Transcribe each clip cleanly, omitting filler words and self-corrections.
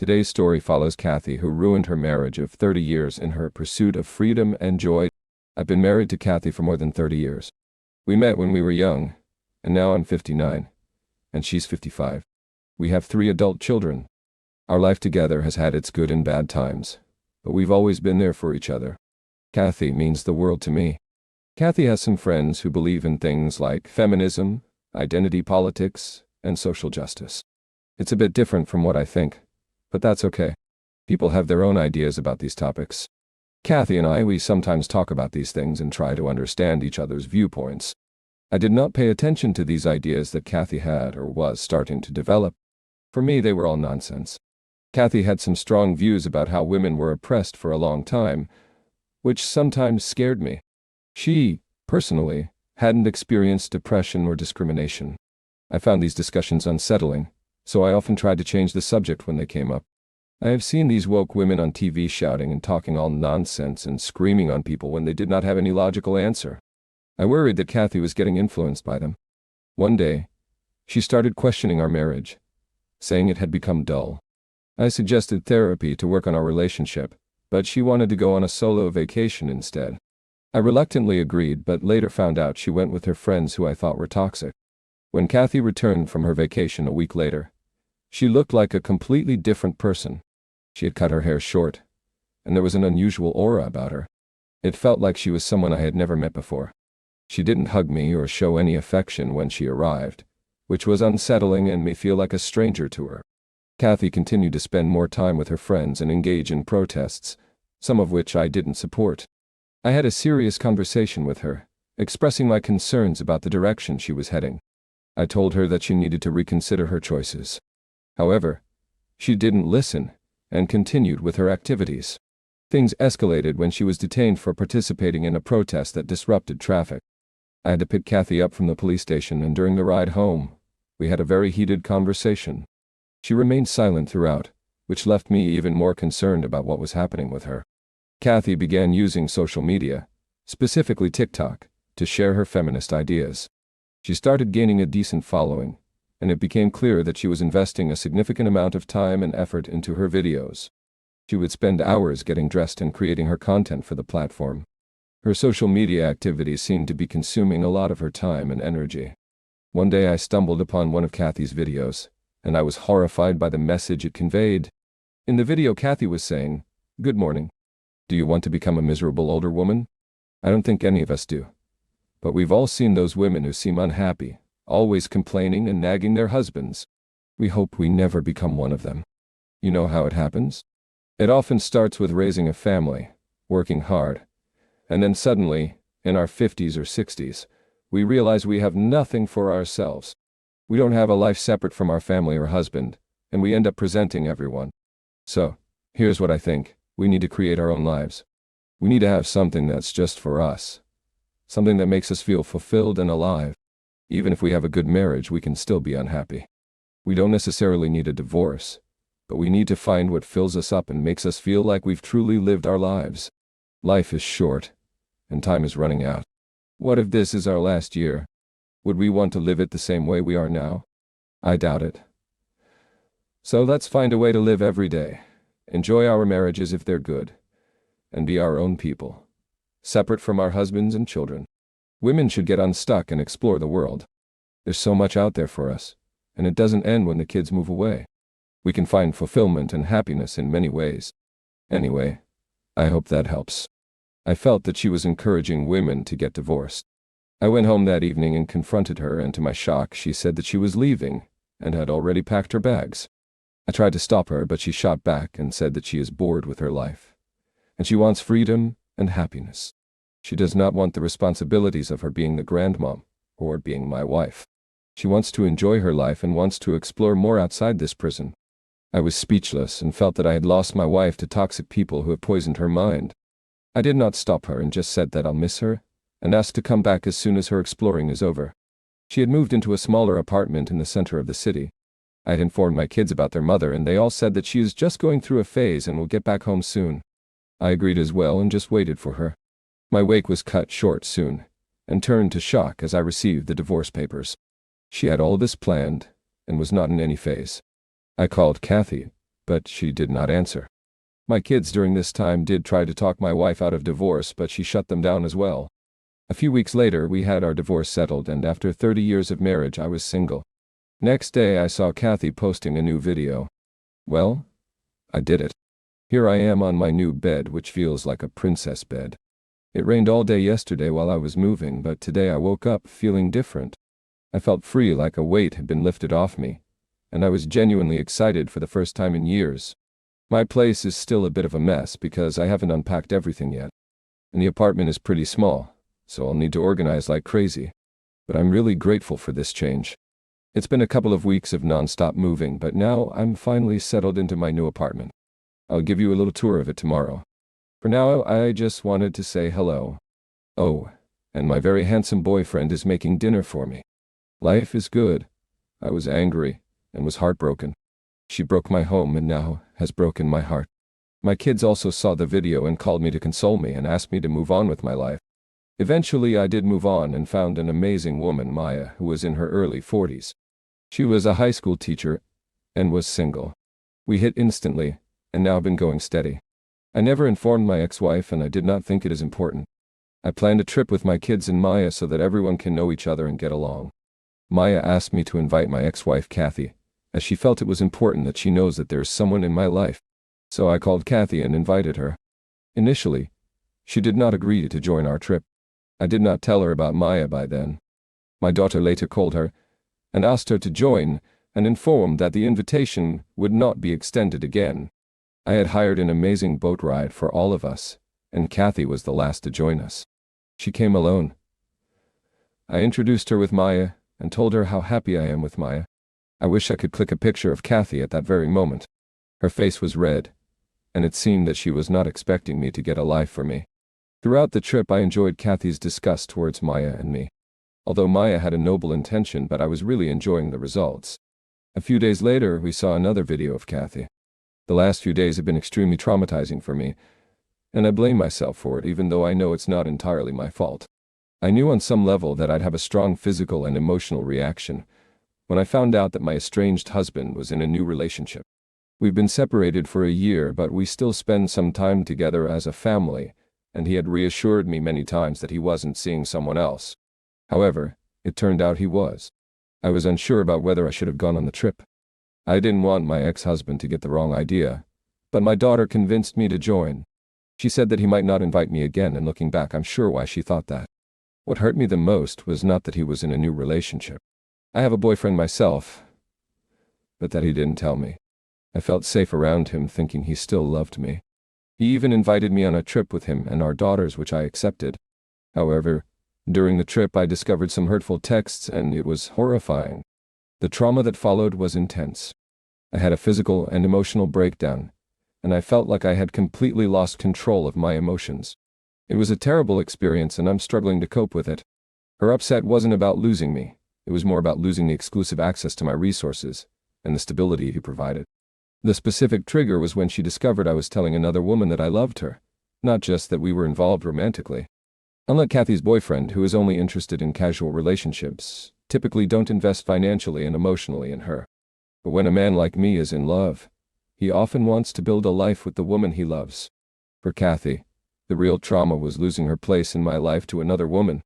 Today's story follows Kathy, who ruined her marriage of 30 years in her pursuit of freedom and joy. I've been married to Kathy for more than 30 years. We met when we were young, and now I'm 59, and she's 55. We have 3 adult children. Our life together has had its good and bad times, but we've always been there for each other. Kathy means the world to me. Kathy has some friends who believe in things like feminism, identity politics, and social justice. It's a bit different from what I think, but that's okay. People have their own ideas about these topics. Kathy and we sometimes talk about these things and try to understand each other's viewpoints. I did not pay attention to these ideas that Kathy had or was starting to develop. For me, they were all nonsense. Kathy had some strong views about how women were oppressed for a long time, which sometimes scared me. She, personally, hadn't experienced depression or discrimination. I found these discussions unsettling, so I often tried to change the subject when they came up. I have seen these woke women on TV shouting and talking all nonsense and screaming on people when they did not have any logical answer. I worried that Kathy was getting influenced by them. One day, she started questioning our marriage, saying it had become dull. I suggested therapy to work on our relationship, but she wanted to go on a solo vacation instead. I reluctantly agreed, but later found out she went with her friends who I thought were toxic. When Kathy returned from her vacation a week later, she looked like a completely different person. She had cut her hair short, and there was an unusual aura about her. It felt like she was someone I had never met before. She didn't hug me or show any affection when she arrived, which was unsettling and made me feel like a stranger to her. Kathy continued to spend more time with her friends and engage in protests, some of which I didn't support. I had a serious conversation with her, expressing my concerns about the direction she was heading. I told her that she needed to reconsider her choices. However, she didn't listen and continued with her activities. Things escalated when she was detained for participating in a protest that disrupted traffic. I had to pick Kathy up from the police station, and during the ride home, we had a very heated conversation. She remained silent throughout, which left me even more concerned about what was happening with her. Kathy began using social media, specifically TikTok, to share her feminist ideas. She started gaining a decent following, and it became clear that she was investing a significant amount of time and effort into her videos. She would spend hours getting dressed and creating her content for the platform. Her social media activities seemed to be consuming a lot of her time and energy. One day I stumbled upon one of Kathy's videos, and I was horrified by the message it conveyed. In the video, Kathy was saying, "Good morning. Do you want to become a miserable older woman? I don't think any of us do. But we've all seen those women who seem unhappy, always complaining and nagging their husbands. We hope we never become one of them. You know how it happens? It often starts with raising a family, working hard, and then suddenly, in our 50s or 60s, we realize we have nothing for ourselves. We don't have a life separate from our family or husband, and we end up presenting everyone. So, here's what I think. We need to create our own lives. We need to have something that's just for us. Something that makes us feel fulfilled and alive. Even if we have a good marriage, we can still be unhappy. We don't necessarily need a divorce, but we need to find what fills us up and makes us feel like we've truly lived our lives. Life is short, and time is running out. What if this is our last year? Would we want to live it the same way we are now? I doubt it. So let's find a way to live every day, enjoy our marriages if they're good, and be our own people, separate from our husbands and children. Women should get unstuck and explore the world. There's so much out there for us, and it doesn't end when the kids move away. We can find fulfillment and happiness in many ways. Anyway, I hope that helps." I felt that she was encouraging women to get divorced. I went home that evening and confronted her, and to my shock, she said that she was leaving and had already packed her bags. I tried to stop her, but she shot back and said that she is bored with her life, and she wants freedom and happiness. She does not want the responsibilities of her being the grandmom or being my wife. She wants to enjoy her life and wants to explore more outside this prison. I was speechless and felt that I had lost my wife to toxic people who have poisoned her mind. I did not stop her and just said that I'll miss her and asked to come back as soon as her exploring is over. She had moved into a smaller apartment in the center of the city. I had informed my kids about their mother, and they all said that she is just going through a phase and will get back home soon. I agreed as well and just waited for her. My wake was cut short soon, and turned to shock as I received the divorce papers. She had all this planned, and was not in any phase. I called Kathy, but she did not answer. My kids during this time did try to talk my wife out of divorce, but she shut them down as well. A few weeks later, we had our divorce settled, and after 30 years of marriage, I was single. Next day, I saw Kathy posting a new video. Well, I did it. Here I am on my new bed, which feels like a princess bed. It rained all day yesterday while I was moving, but today I woke up feeling different. I felt free, like a weight had been lifted off me, and I was genuinely excited for the first time in years. My place is still a bit of a mess because I haven't unpacked everything yet. And the apartment is pretty small, so I'll need to organize like crazy. But I'm really grateful for this change. It's been a couple of weeks of non-stop moving, but now I'm finally settled into my new apartment. I'll give you a little tour of it tomorrow. For now, I just wanted to say hello. Oh, and my very handsome boyfriend is making dinner for me. Life is good. I was angry and was heartbroken. She broke my home and now has broken my heart. My kids also saw the video and called me to console me and asked me to move on with my life. Eventually, I did move on and found an amazing woman, Maya, who was in her early 40s. She was a high school teacher and was single. We hit instantly and now been going steady. I never informed my ex-wife and I did not think it is important. I planned a trip with my kids and Maya so that everyone can know each other and get along. Maya asked me to invite my ex-wife Kathy, as she felt it was important that she knows that there is someone in my life. So I called Kathy and invited her. Initially, she did not agree to join our trip. I did not tell her about Maya by then. My daughter later called her and asked her to join and informed that the invitation would not be extended again. I had hired an amazing boat ride for all of us, and Kathy was the last to join us. She came alone. I introduced her with Maya and told her how happy I am with Maya. I wish I could click a picture of Kathy at that very moment. Her face was red, and it seemed that she was not expecting me to get a life for me. Throughout the trip, I enjoyed Kathy's disgust towards Maya and me. Although Maya had a noble intention, but I was really enjoying the results. A few days later, we saw another video of Kathy. The last few days have been extremely traumatizing for me, and I blame myself for it, even though I know it's not entirely my fault. I knew on some level that I'd have a strong physical and emotional reaction when I found out that my estranged husband was in a new relationship. We've been separated for a year, but we still spend some time together as a family, and he had reassured me many times that he wasn't seeing someone else. However, it turned out he was. I was unsure about whether I should have gone on the trip. I didn't want my ex-husband to get the wrong idea, but my daughter convinced me to join. She said that he might not invite me again, and looking back, I'm sure why she thought that. What hurt me the most was not that he was in a new relationship. I have a boyfriend myself, but that he didn't tell me. I felt safe around him, thinking he still loved me. He even invited me on a trip with him and our daughters, which I accepted. However, during the trip I discovered some hurtful texts, and it was horrifying. The trauma that followed was intense. I had a physical and emotional breakdown, and I felt like I had completely lost control of my emotions. It was a terrible experience, and I'm struggling to cope with it. Her upset wasn't about losing me. It was more about losing the exclusive access to my resources and the stability he provided. The specific trigger was when she discovered I was telling another woman that I loved her, not just that we were involved romantically. Unlike Kathy's boyfriend, who is only interested in casual relationships, typically don't invest financially and emotionally in her. But when a man like me is in love, he often wants to build a life with the woman he loves. For Kathy, the real trauma was losing her place in my life to another woman.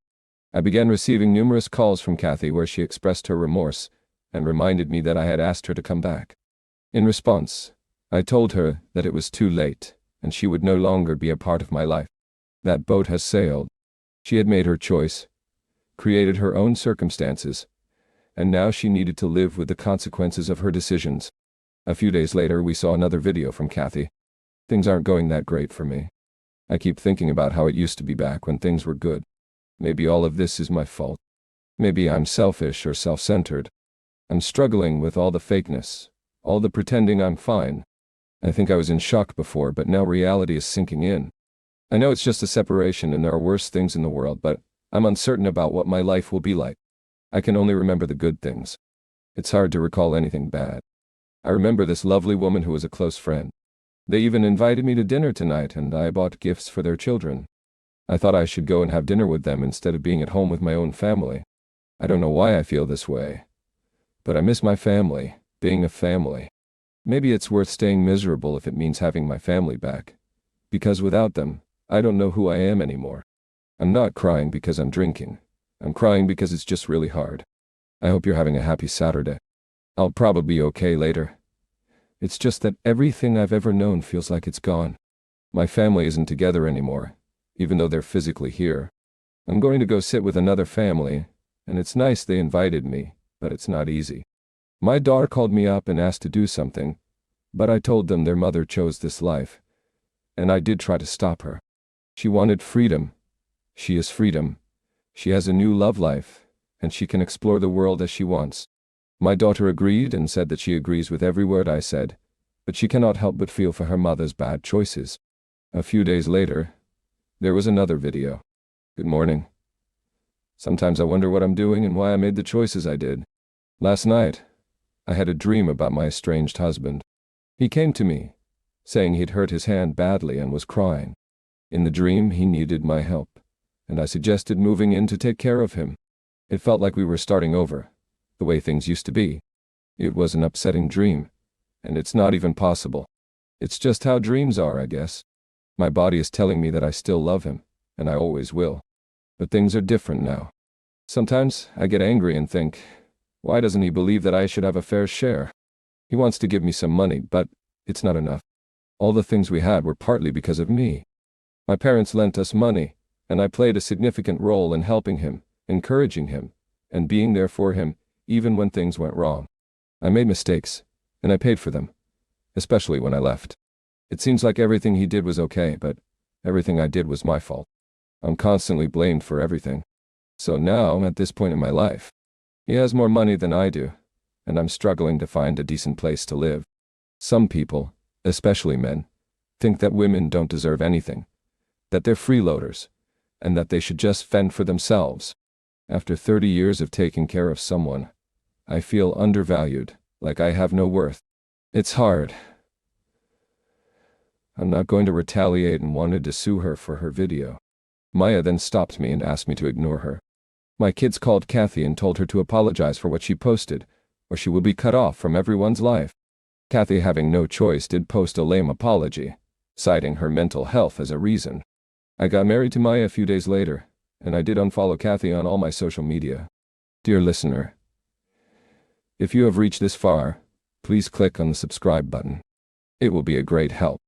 I began receiving numerous calls from Kathy where she expressed her remorse and reminded me that I had asked her to come back. In response, I told her that it was too late and she would no longer be a part of my life. That boat has sailed. She had made her choice, created her own circumstances, and now she needed to live with the consequences of her decisions. A few days later, we saw another video from Kathy. Things aren't going that great for me. I keep thinking about how it used to be back when things were good. Maybe all of this is my fault. Maybe I'm selfish or self-centered. I'm struggling with all the fakeness, all the pretending I'm fine. I think I was in shock before, but now reality is sinking in. I know it's just a separation and there are worse things in the world, but I'm uncertain about what my life will be like. I can only remember the good things. It's hard to recall anything bad. I remember this lovely woman who was a close friend. They even invited me to dinner tonight, and I bought gifts for their children. I thought I should go and have dinner with them instead of being at home with my own family. I don't know why I feel this way, but I miss my family, being a family. Maybe it's worth staying miserable if it means having my family back. Because without them, I don't know who I am anymore. I'm not crying because I'm drinking. I'm crying because it's just really hard. I hope you're having a happy Saturday. I'll probably be okay later. It's just that everything I've ever known feels like it's gone. My family isn't together anymore, even though they're physically here. I'm going to go sit with another family, and it's nice they invited me, but it's not easy. My daughter called me up and asked to do something, but I told them their mother chose this life, and I did try to stop her. She wanted freedom. She is freedom. She has a new love life, and she can explore the world as she wants. My daughter agreed and said that she agrees with every word I said, but she cannot help but feel for her mother's bad choices. A few days later, there was another video. Good morning. Sometimes I wonder what I'm doing and why I made the choices I did. Last night, I had a dream about my estranged husband. He came to me, saying he'd hurt his hand badly and was crying. In the dream, he needed my help, and I suggested moving in to take care of him. It felt like we were starting over, the way things used to be. It was an upsetting dream, and it's not even possible. It's just how dreams are, I guess. My body is telling me that I still love him, and I always will. But things are different now. Sometimes I get angry and think, why doesn't he believe that I should have a fair share? He wants to give me some money, but it's not enough. All the things we had were partly because of me. My parents lent us money, and I played a significant role in helping him, encouraging him, and being there for him, even when things went wrong. I made mistakes, and I paid for them, especially when I left. It seems like everything he did was okay, but everything I did was my fault. I'm constantly blamed for everything. So now I'm at this point in my life. He has more money than I do, and I'm struggling to find a decent place to live. Some people, especially men, think that women don't deserve anything, that they're freeloaders, and that they should just fend for themselves. After 30 years of taking care of someone, I feel undervalued, like I have no worth. It's hard. I'm not going to retaliate and wanted to sue her for her video. Maya then stopped me and asked me to ignore her. My kids called Kathy and told her to apologize for what she posted, or she will be cut off from everyone's life. Kathy, having no choice, did post a lame apology, citing her mental health as a reason. I got married to Maya a few days later, and I did unfollow Kathy on all my social media. Dear listener, if you have reached this far, please click on the subscribe button. It will be a great help.